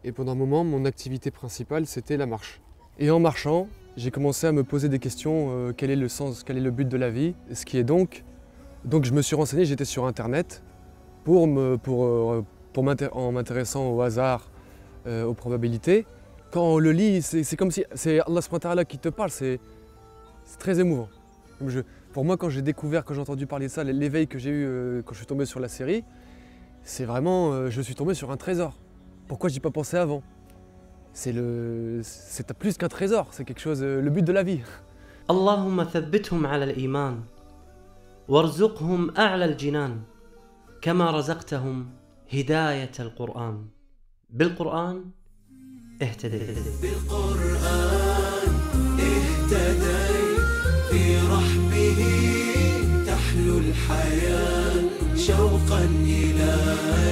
Et pendant un moment, mon activité principale, c'était la marche. Et en marchant, j'ai commencé à me poser des questions, quel est le sens, quel est le but de la vie, ce qui est donc je me suis renseigné, j'étais sur internet en m'intéressant au hasard, aux probabilités. Quand on le lit, c'est comme si c'est Allah subhanahu wa ta'ala qui te parle, c'est très émouvant. Pour moi, quand j'ai entendu parler de ça, l'éveil que j'ai eu quand je suis tombé sur la série, c'est vraiment, je suis tombé sur un trésor. Pourquoi j'y ai pas pensé avant? C'est plus qu'un trésor, c'est quelque chose, le but de la vie. Allahumma thabbithum ala al-iman, warzuqhum a'la al-jinan, kama razaqtahum hidayat al-Qur'an. Bil-Qur'an, ihtadayt. Bil-Qur'an, ihtadayt. في رحبه تحلو الحياة شوقا إلى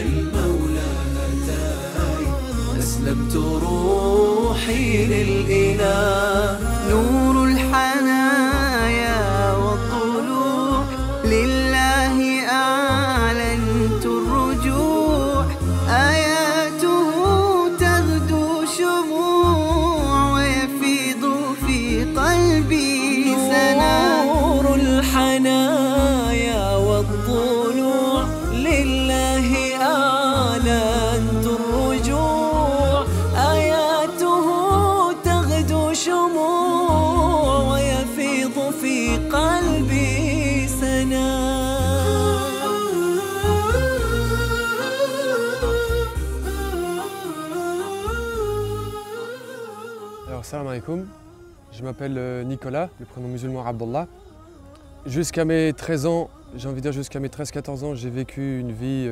المولى هداي أسلمت روحي للإله نور الحنايا والطلوع لله أعلنت الرجوع آياته تغدو شموع ويفيض في قلبي نور الحنايا والضلوع لله أعلنت الرجوع آياته تغدو شموع ويفيض في قلبي سنا. Alors, salam alaikum. Je m'appelle Nicolas, le prénom musulman Abdallah. Jusqu'à mes 13 ans, j'ai envie de dire jusqu'à mes 13-14 ans, j'ai vécu une vie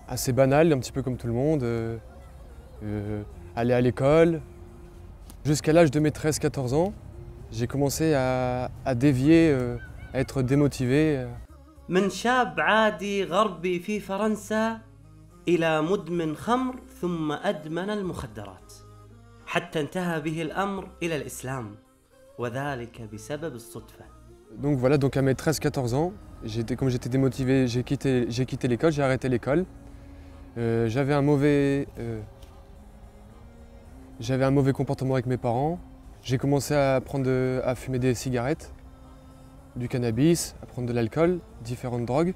assez banale, un petit peu comme tout le monde. Aller à l'école. Jusqu'à l'âge de mes 13-14 ans, j'ai commencé à dévier, à être démotivé. من شاب عادي غربي في فرنسا إلى مدمن خمر ثم أدمن المخدرات حتى انتهى به الأمر إلى الإسلام وذلك بسبب الصدفة. Donc voilà, donc à mes 13-14 ans, comme j'étais démotivé, j'ai quitté l'école, j'ai arrêté l'école. J'avais un mauvais comportement avec mes parents. J'ai commencé à fumer des cigarettes, du cannabis, à prendre de l'alcool, différentes drogues.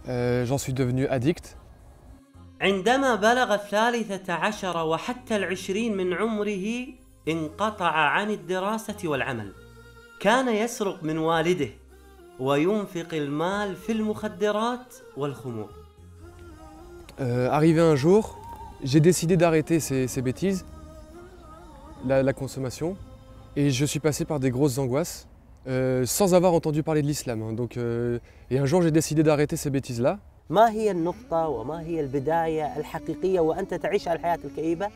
J'en suis devenu addict. عندما بلغ 13 وحتى 20 من عمره انقطع عن الدراسة والعمل. كان يسرق من والده وينفق المال في المخدرات والخمور. Arrivé un jour, j'ai décidé d'arrêter ces bêtises, la consommation, et je suis passé par des grosses angoisses, sans avoir entendu parler de l'islam. Hein. Et un jour, j'ai décidé d'arrêter ces bêtises-là. ما هي النقطة وما هي البداية الحقيقية وأنت تعيش الحياة الكئيبة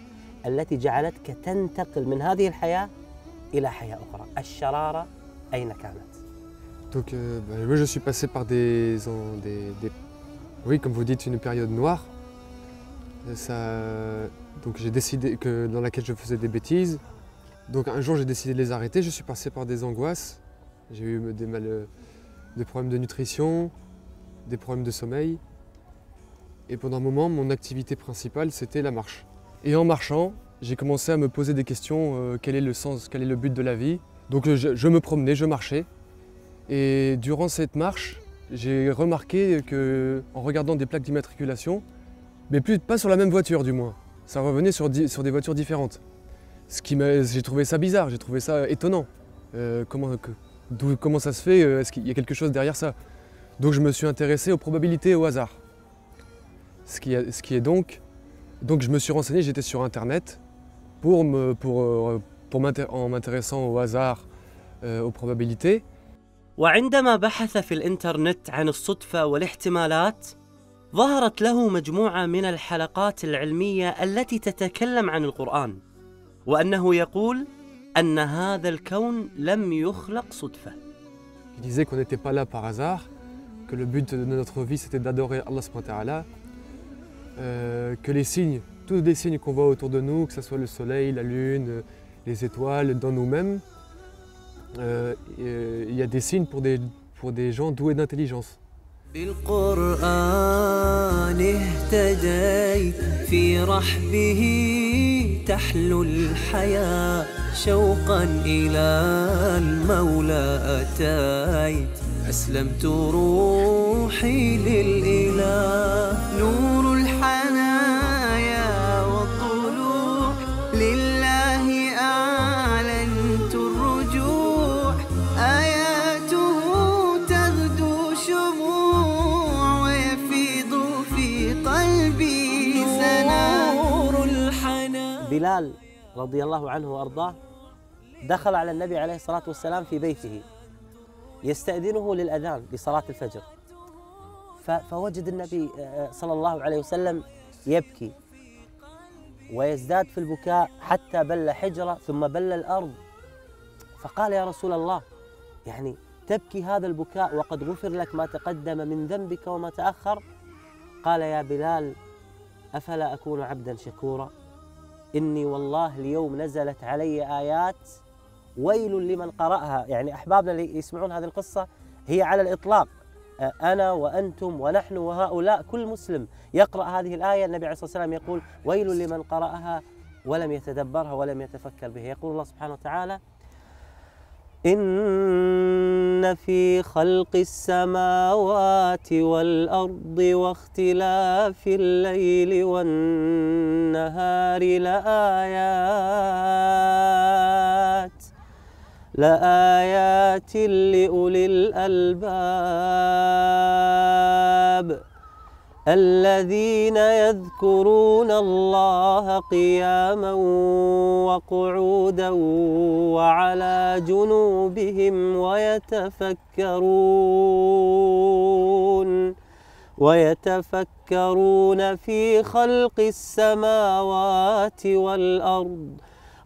التي جعلتك تنتقل من هذه الحياة إلى حياة أخرى؟ الشرارة أين كانت؟ Donc, moi, je suis passé par oui, comme vous dites, une période noire. Donc, j'ai décidé dans laquelle je faisais des bêtises. Donc, un jour, j'ai décidé de les arrêter. Je suis passé par des angoisses. J'ai eu des problèmes de nutrition, des problèmes de sommeil. Et pendant un moment, mon activité principale, c'était la marche. Et en marchant, j'ai commencé à me poser des questions, quel est le sens, quel est le but de la vie. Donc je me promenais, je marchais. Et durant cette marche, j'ai remarqué qu'en regardant des plaques d'immatriculation, mais pas sur la même voiture du moins, ça revenait sur des voitures différentes. J'ai trouvé ça bizarre, j'ai trouvé ça étonnant. Comment ça se fait, est-ce qu'il y a quelque chose derrière ça? Donc je me suis intéressé aux probabilités et au hasard. Ce qui est donc je me suis renseigné, j'étais sur internet en m'intéressant au hasard, aux probabilités. وعندما بحث في الإنترنت عن الصدفة والاحتمالات ظهرت له مجموعة من الحلقات العلمية التي تتكلم عن القرآن وأنه يقول أن هذا الكون لم يخلق صدفة. Il disait qu'on n'était pas là par hasard, que le but de notre vie c'était d'adorer Allah subhanahu wa ta'ala, que les signes, tous les signes qu'on voit autour de nous, que ce soit le soleil, la lune, les étoiles, dans nous-mêmes, il y a des signes pour des gens doués d'intelligence. بالقرآن اهتديت في رحبه تحلو الحياة شوقا إلى المولى أتيت أسلمت روحي للإله نور الحنايا والطلوع لله أعلنت الرجوع آياته تغدو شموع ويفيض في قلبي نور الحنايا. بلال رضي الله عنه وأرضاه دخل على النبي عليه الصلاة والسلام في بيته يستأذنه للأذان لصلاة الفجر، فوجد النبي صلى الله عليه وسلم يبكي ويزداد في البكاء حتى بل حجرة ثم بل الأرض، فقال يا رسول الله يعني تبكي هذا البكاء وقد غفر لك ما تقدم من ذنبك وما تأخر؟ قال يا بلال أفلا أكون عبدا شكورا؟ إني والله اليوم نزلت علي آيات ويل لمن قرأها. يعني أحبابنا اللي يسمعون هذه القصة هي على الإطلاق أنا وأنتم ونحن وهؤلاء كل مسلم يقرأ هذه الآية النبي عليه الصلاة والسلام يقول ويل لمن قرأها ولم يتدبرها ولم يتفكر بها. يقول الله سبحانه وتعالى إن في خلق السماوات والأرض واختلاف الليل والنهار لآيات لأولي الألباب الذين يذكرون الله قياما وقعودا وعلى جنوبهم ويتفكرون في خلق السماوات والأرض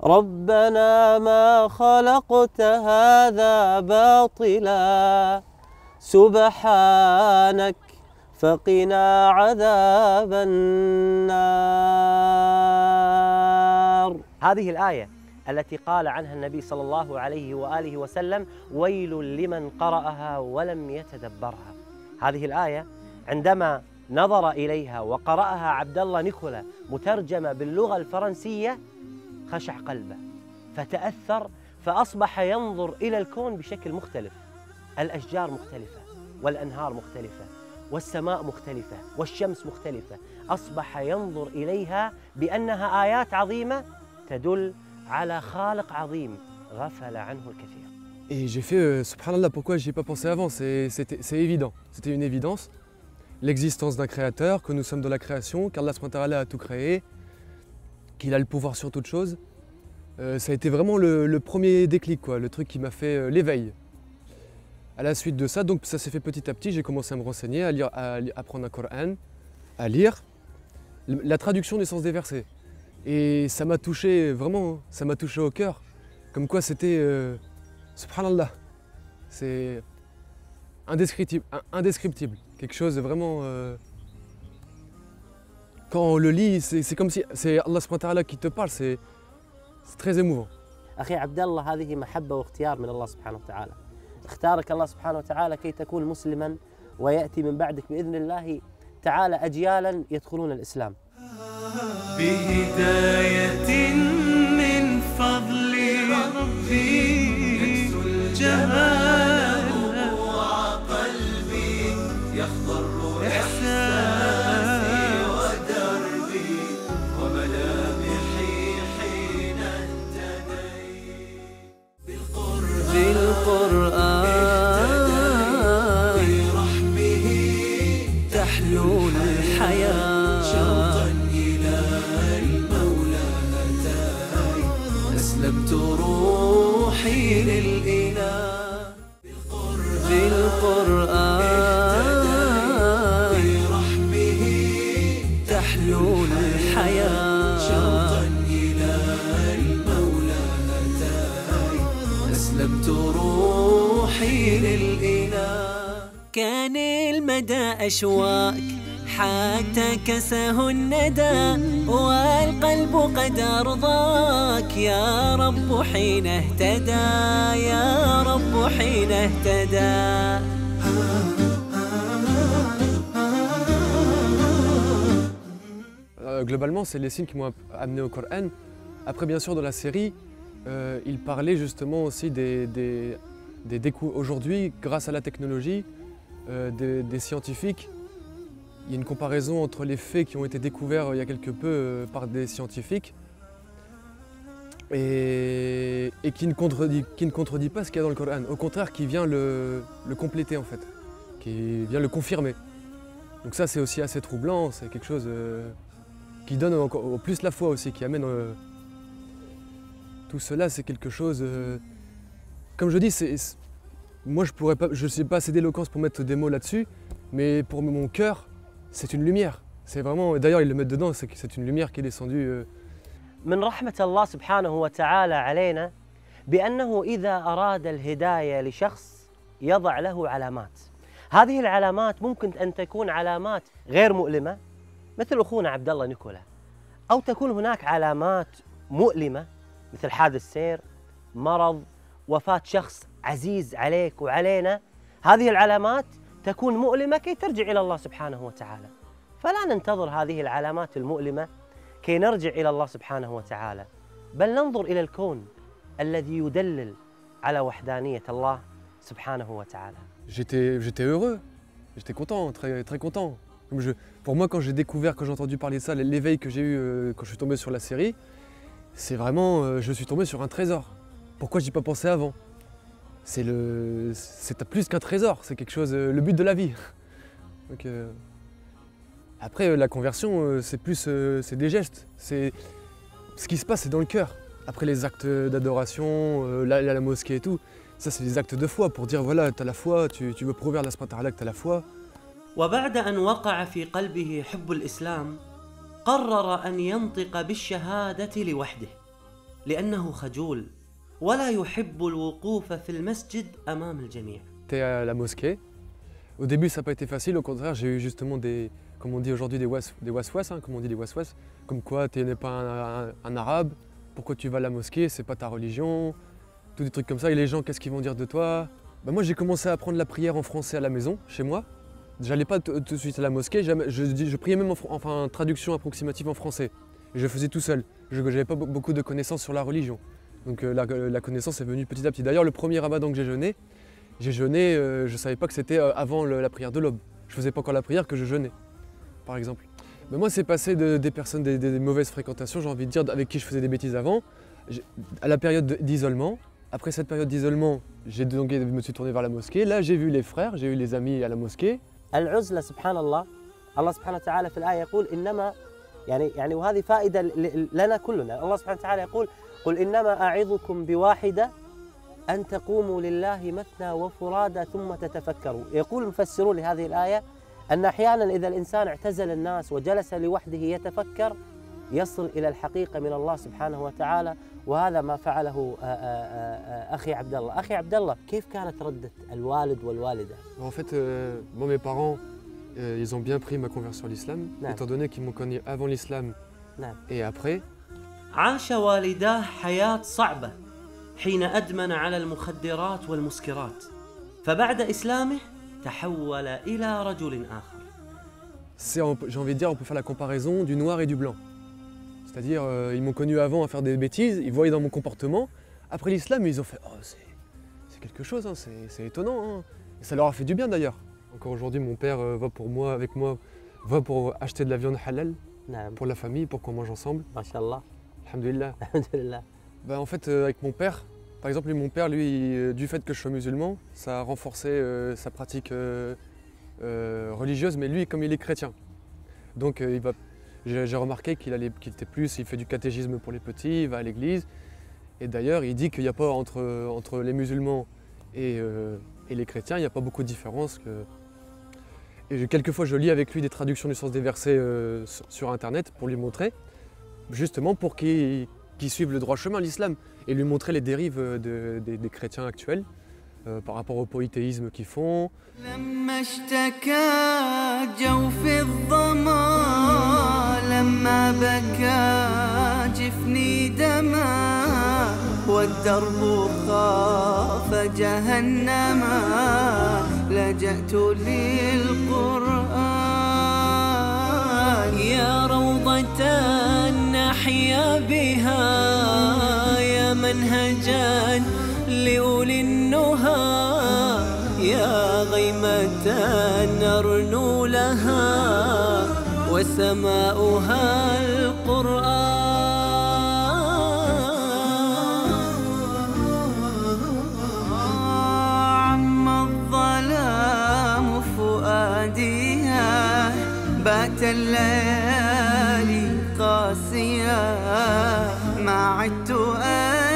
ربنا ما خلقت هذا باطلا سبحانك فقنا عذاب النار. هذه الآية التي قال عنها النبي صلى الله عليه وآله وسلم ويل لمن قرأها ولم يتدبرها. هذه الآية عندما نظر إليها وقرأها عبد الله نيكولا مترجمة باللغة الفرنسية خشع قلبه فتأثر فأصبح ينظر إلى الكون بشكل مختلف. الأشجار مختلفة والأنهار مختلفة والسماء مختلفة والشمس مختلفة. أصبح ينظر إليها بأنها آيات عظيمة تدل على خالق عظيم غفل عنه الكثير. Et j'ai fait, subhanallah, pourquoi j'y ai pas pensé avant, c'est évident, c'était une évidence. L'existence d'un créateur, que nous sommes dans la création, qu'Allah a tout créé, qu'il a le pouvoir sur toute chose. Ça a été vraiment le premier déclic, quoi, le truc qui m'a fait l'éveil. À la suite de ça, donc ça s'est fait petit à petit, j'ai commencé à me renseigner, à lire, à apprendre un Coran, à lire la traduction du sens des versets. Et ça m'a touché, vraiment, ça m'a touché au cœur. Comme quoi c'était, subhanallah, c'est indescriptible. Quelque chose de vraiment... quand on le lit, c'est comme si c'est Allah subhanahu wa ta'ala qui te parle, c'est très émouvant. أخي عبد الله هذه محبة واختيار من الله سبحانه وتعالى. اختارك الله سبحانه وتعالى كي تكون مسلما ويأتي من بعدك بإذن الله تعالى أجيالا يدخلون الإسلام. بهداية من فضل ربي يكسو الجمال وقلبي يخضر إحساسي ودربي وملامحي حين انتدي بالقرآن برحمه تحلو الحياة شوقا إلى المولى أتاي أسلمت روحي للإله بالقرآن برحمه تحلو الحياة شوقا إلى المولى أتاي أسلمت روحي للإله. كان المدى أشواك حتى كساه الندى والقلب قد أرضاك يا رب حين اهتدى يا رب حين اهتدى. globalement, c'est les signes qui m'ont amené au Coran. Après, bien sûr, dans la série, il parlait justement aussi des découvertes. Aujourd'hui, grâce à la technologie, des scientifiques, il y a une comparaison entre les faits qui ont été découverts il y a quelque peu par des scientifiques et qui ne contredit pas ce qu'il y a dans le Coran. Au contraire, qui vient le compléter en fait, qui vient le confirmer. Donc ça, c'est aussi assez troublant, c'est quelque chose qui donne encore plus la foi aussi, qui amène tout cela, c'est quelque chose... comme je dis, moi je ne suis pas assez d'éloquence pour mettre des mots là-dessus, mais pour mon cœur, c'est une lumière. C'est vraiment, d'ailleurs ils le mettent dedans, c'est une lumière qui est descendue. من رحمة الله سبحانه وتعالى علينا بأنه إذا أراد الهداية لشخص يضع له علامات. هذه العلامات ممكن أن تكون علامات غير مؤلمة مثل أخونا عبد الله نيكولا، أو تكون هناك علامات مؤلمة مثل حادث سير، مرض، وفاة شخص عزيز عليك وعلينا. هذه العلامات تكون مؤلمة كي ترجع إلى الله سبحانه وتعالى، فلا ننتظر هذه العلامات المؤلمة كي نرجع إلى الله سبحانه وتعالى، بل ننظر إلى الكون الذي يدلل على وحدانية الله سبحانه وتعالى. J'étais heureux, j'étais content, très, très content. Pour moi, quand j'ai entendu parler de ça, l'éveil que j'ai eu quand je suis tombé sur la série, c'est vraiment, je suis tombé sur un trésor. Pourquoi j'y ai pas pensé avant? C'est plus qu'un trésor, c'est quelque chose, le but de la vie. Donc, après, la conversion, c'est des gestes. Ce qui se passe, c'est dans le cœur. Après les actes d'adoration, la mosquée et tout, ça c'est des actes de foi pour dire voilà, tu as la foi, tu veux prouver à Allah subhanahu wa ta'ala que tu as la foi. وبعد أن وقع في قلبه حب الإسلام قرر أن ينطق بالشهادة لوحده لأنه خجول ولا يحب الوقوف في المسجد أمام الجميع. J'étais à la mosquée. Au début, ça n'a pas été facile. Au contraire, j'ai eu justement comme on dit aujourd'hui, des waswas, comme on dit des waswas. Comme quoi, tu n'es pas un arabe, pourquoi tu vas à la mosquée, c'est pas ta religion, tous des trucs comme ça. Et les gens, qu'est-ce qu'ils vont dire de toi? Moi, j'ai commencé à apprendre la prière en français à la maison, chez moi. J'allais pas tout de suite à la mosquée, je priais même en traduction approximative en français. Et je faisais tout seul. Je n'avais pas beaucoup de connaissances sur la religion. Donc la connaissance est venue petit à petit. D'ailleurs, le premier ramadan que j'ai jeûné, je ne savais pas que c'était avant la prière de l'aube. Je faisais pas encore la prière que je jeûnais, par exemple. Mais moi, c'est passé des personnes, des mauvaises fréquentations, j'ai envie de dire, avec qui je faisais des bêtises avant, à la période d'isolement. Après cette période d'isolement, je me suis tourné vers la mosquée. Là, j'ai vu les frères, j'ai eu les amis à la mosquée. العزلة سبحان الله، الله سبحانه وتعالى في الآية يقول إنما يعني وهذه فائدة لنا كلنا. الله سبحانه وتعالى يقول قل إنما أعظكم بواحدة أن تقوموا لله مثنى وفرادى ثم تتفكروا. يقول المفسرون لهذه الآية أن أحيانا إذا الإنسان اعتزل الناس وجلس لوحده يتفكر يصل إلى الحقيقة من الله سبحانه وتعالى، وهذا ما فعله أخي عبد الله. أخي عبد الله، كيف كانت ردة الوالد والوالدة؟ En fait, moi, mes parents, ils ont bien pris ma conversion à l'islam, étant donné qu'ils m'ont connu avant l'islam et après. عاش والداه حياة صعبة حين أدمن على المخدرات والمسكرات، فبعد إسلامه تحول إلى رجل آخر. J'ai envie de dire, on peut faire la comparaison du noir et du blanc. C'est-à-dire, ils m'ont connu avant à faire des bêtises, ils voyaient dans mon comportement. Après l'islam, ils ont fait « Oh, c'est quelque chose, hein, c'est étonnant. Hein. » Et ça leur a fait du bien d'ailleurs. Encore aujourd'hui, mon père avec moi, va pour acheter de la viande halal pour la famille, pour qu'on mange ensemble. Masha'Allah. Alhamdulillah. Alhamdulillah. En fait, avec mon père, par exemple, mon père, lui, du fait que je sois musulman, ça a renforcé sa pratique religieuse, mais lui, comme il est chrétien. Donc, j'ai remarqué il fait du catéchisme pour les petits, il va à l'église. Et d'ailleurs, il dit qu'il n'y a pas entre les musulmans et les chrétiens, il n'y a pas beaucoup de différence. Et quelquefois, je lis avec lui des traductions du sens des versets sur Internet pour lui montrer, justement pour qu'il suive le droit chemin, l'islam, et lui montrer les dérives des chrétiens actuels par rapport au polythéisme qu'ils font. والدرب خاف جهنم لجأت للقرآن يا روضة بها يا منهجا لأولي النهى، يا غيمة نرنو لها وسماؤها القرآن. عم الظلام فؤاديها، بات الليالي قاسية، ما عدت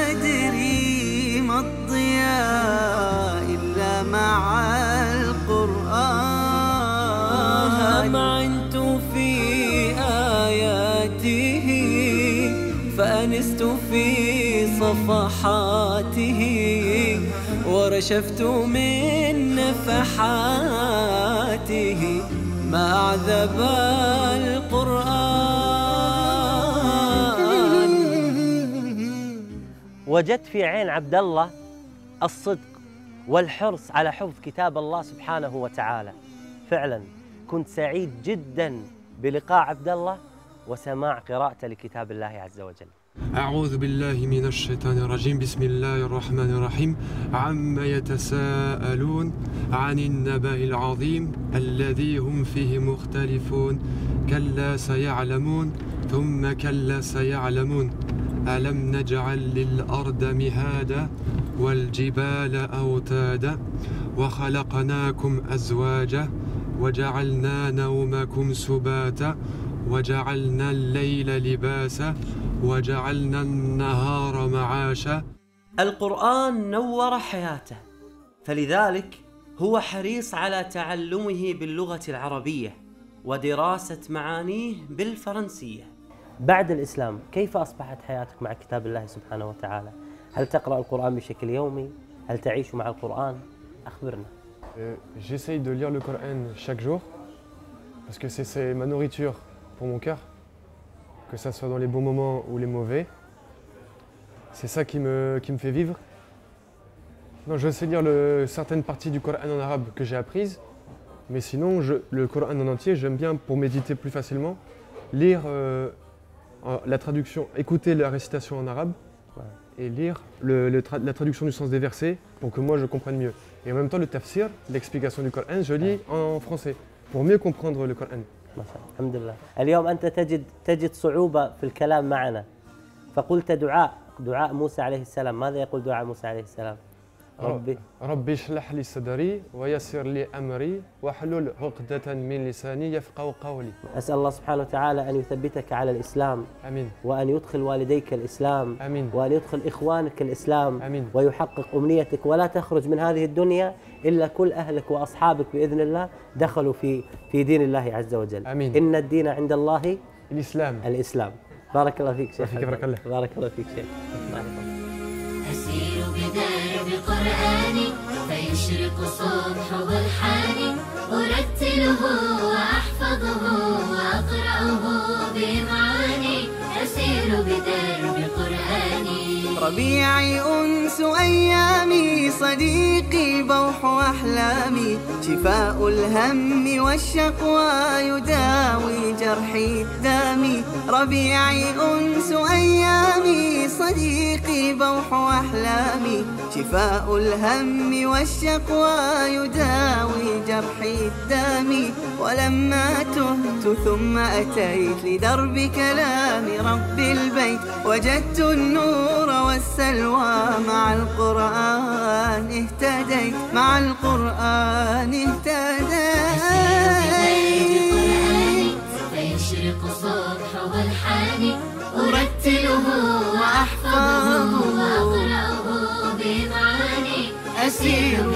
أدري ما الضياء إلا مع القرآن. معنت في آياته فأنست في صفحاته، ورشفت من نفحاته ما أعذب القرآن. وجدت في عين عبد الله الصدق والحرص على حفظ كتاب الله سبحانه وتعالى. فعلا كنت سعيد جدا بلقاء عبد الله وسماع قراءته لكتاب الله عز وجل. أعوذ بالله من الشيطان الرجيم. بسم الله الرحمن الرحيم. عما يتساءلون عن النبأ العظيم الذي هم فيه مختلفون، كلا سيعلمون ثم كلا سيعلمون، ألم نجعل للأرض مهادا والجبال أوتادا وخلقناكم أزواجا وجعلنا نومكم سباتا وجعلنا الليل لباسا وجعلنا النهار معاشا. القرآن نور حياته، فلذلك هو حريص على تعلمه باللغة العربية ودراسة معانيه بالفرنسية. بعد الإسلام كيف أصبحت حياتك مع كتاب الله سبحانه وتعالى؟ هل تقرأ القرآن بشكل يومي؟ هل تعيش مع القرآن؟ أخبرنا. J'essaye de lire le Coran chaque jour parce que c'est ma nourriture pour mon cœur, que ça soit dans les bons moments ou les mauvais. C'est ça qui me fait vivre. Non, je sais lire certaines parties du Coran en arabe que j'ai apprises, mais sinon le Coran en entier, j'aime bien pour méditer plus facilement, lire la traduction, écouter la récitation en arabe et lire la traduction du sens des versets pour que moi je comprenne mieux. Et en même temps le tafsir, l'explication du Coran, je lis en français pour mieux comprendre le Coran. الحمد لله. اليوم أنت تجد صعوبة في الكلام معنا، فقلت دعاء موسى عليه السلام. ماذا يقول دعاء موسى عليه السلام؟ ربي اشرح لي صدري ويسر لي أمري واحلل عقدة من لساني يفقهوا قولي. أسأل الله سبحانه وتعالى أن يثبتك على الإسلام. آمين. وأن يدخل والديك الإسلام. آمين. وأن يدخل إخوانك الإسلام. آمين. ويحقق أمنيتك ولا تخرج من هذه الدنيا إلا كل أهلك وأصحابك بإذن الله دخلوا في دين الله عز وجل. آمين. إن الدين عند الله الإسلام. بارك الله فيك شيخ. بارك الله. بارك الله فيك شيخ. أسير بدرب قرآني فيشرق صبح برحاني، أرتله وأحفظه وأقرأه بمعاني. أسير بدرب قرآني. ربيعي أنس أيامي، صديقي بوح أحلامي، شفاء الهم والشقوى يداوي جرحي الدامي. ربيعي أنس أيامي، صديقي بوح أحلامي، شفاء الهم والشقوى يداوي جرحي الدامي. ولما تهت ثم أتيت لدرب كلام رب البيت، وجدت النور والسلوى مع القرآن اهتديت، مع القرآن اهتديت. فيشرق صبح برحاني، أرتله وأحفظه وأقرأه بمعاني. أسير